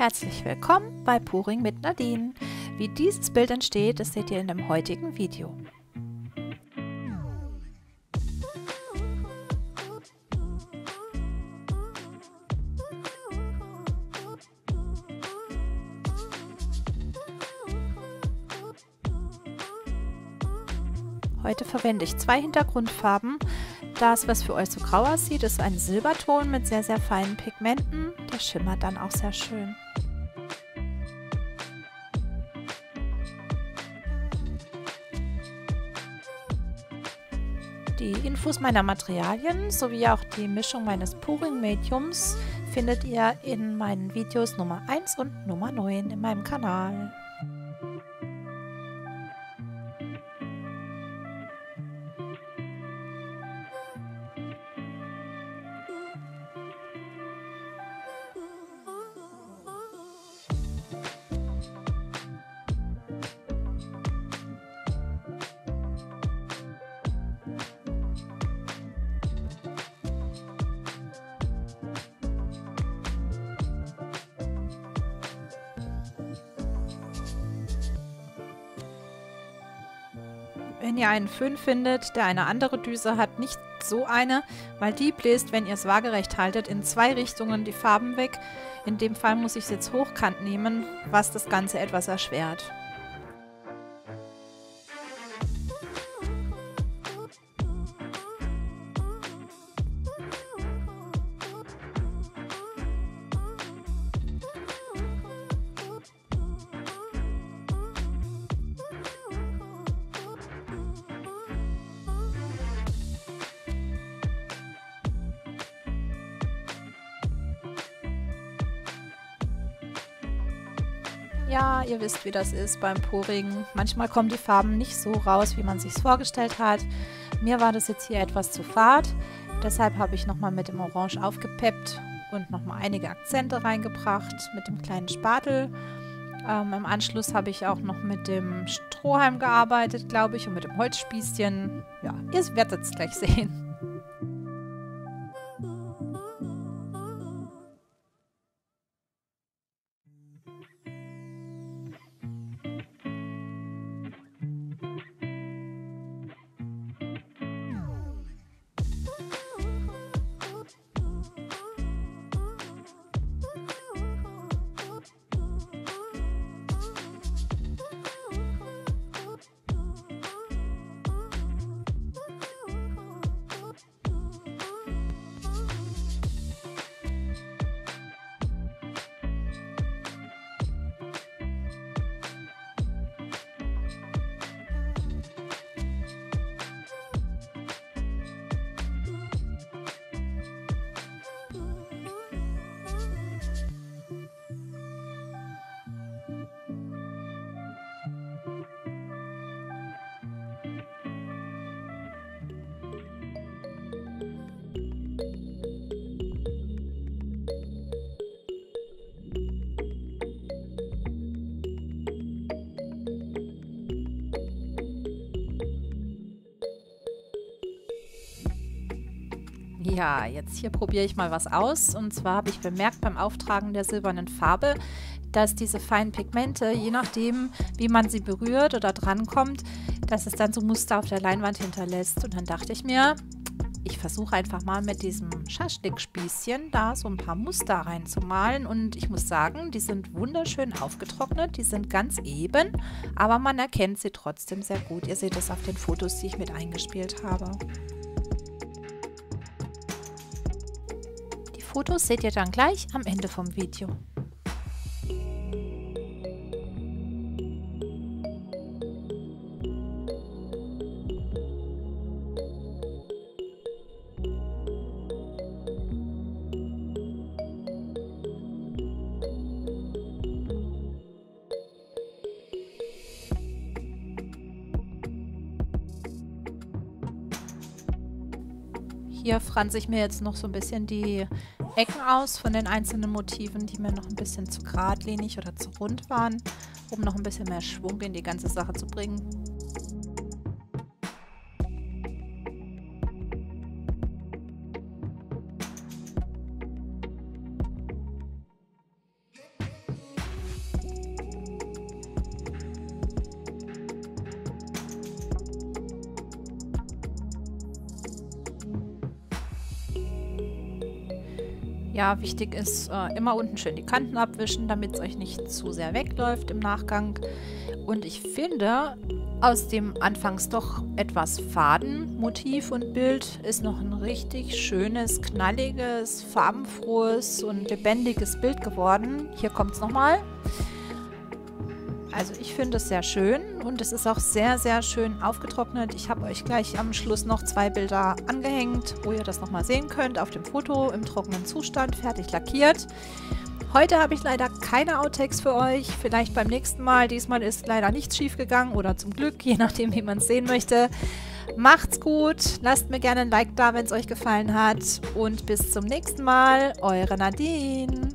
Herzlich willkommen bei Pouring mit Nadine. Wie dieses Bild entsteht, das seht ihr in dem heutigen Video. Heute verwende ich zwei Hintergrundfarben. Das, was für euch so grau aussieht, ist ein Silberton mit sehr, sehr feinen Pigmenten. Der schimmert dann auch sehr schön. Die Infos meiner Materialien sowie auch die Mischung meines Pouring-Mediums findet ihr in meinen Videos Nummer 1 und Nummer 9 in meinem Kanal. Wenn ihr einen Föhn findet, der eine andere Düse hat, nicht so eine, weil die bläst, wenn ihr es waagerecht haltet, in zwei Richtungen die Farben weg. In dem Fall muss ich es jetzt hochkant nehmen, was das Ganze etwas erschwert. Ja, ihr wisst, wie das ist beim Pouring. Manchmal kommen die Farben nicht so raus, wie man sich vorgestellt hat. Mir war das jetzt hier etwas zu fad. Deshalb habe ich nochmal mit dem Orange aufgepeppt und nochmal einige Akzente reingebracht mit dem kleinen Spatel. Im Anschluss habe ich auch noch mit dem Strohhalm gearbeitet, glaube ich, und mit dem Holzspießchen. Ja, ihr werdet es gleich sehen. Ja, jetzt hier probiere ich mal was aus. Und zwar habe ich bemerkt beim Auftragen der silbernen Farbe, dass diese feinen Pigmente, je nachdem, wie man sie berührt oder drankommt, dass es dann so Muster auf der Leinwand hinterlässt. Und dann dachte ich mir, ich versuche einfach mal mit diesem Schaschlik-Spießchen da so ein paar Muster reinzumalen. Und ich muss sagen, die sind wunderschön aufgetrocknet, die sind ganz eben, aber man erkennt sie trotzdem sehr gut. Ihr seht es auf den Fotos, die ich mit eingespielt habe. Fotos seht ihr dann gleich am Ende vom Video. Hier franze ich mir jetzt noch so ein bisschen die Ecken aus von den einzelnen Motiven, die mir noch ein bisschen zu geradlinig oder zu rund waren, um noch ein bisschen mehr Schwung in die ganze Sache zu bringen. Ja, wichtig ist, immer unten schön die Kanten abwischen, damit es euch nicht zu sehr wegläuft im Nachgang. Und ich finde, aus dem anfangs doch etwas faden Motiv und Bild ist noch ein richtig schönes, knalliges, farbenfrohes und lebendiges Bild geworden. Hier kommt es nochmal. Also ich finde es sehr schön und es ist auch sehr, sehr schön aufgetrocknet. Ich habe euch gleich am Schluss noch 2 Bilder angehängt, wo ihr das nochmal sehen könnt auf dem Foto im trockenen Zustand, fertig lackiert. Heute habe ich leider keine Outtakes für euch, vielleicht beim nächsten Mal. Diesmal ist leider nichts schief gegangen oder zum Glück, je nachdem wie man es sehen möchte. Macht's gut, lasst mir gerne ein Like da, wenn es euch gefallen hat und bis zum nächsten Mal, eure Nadine.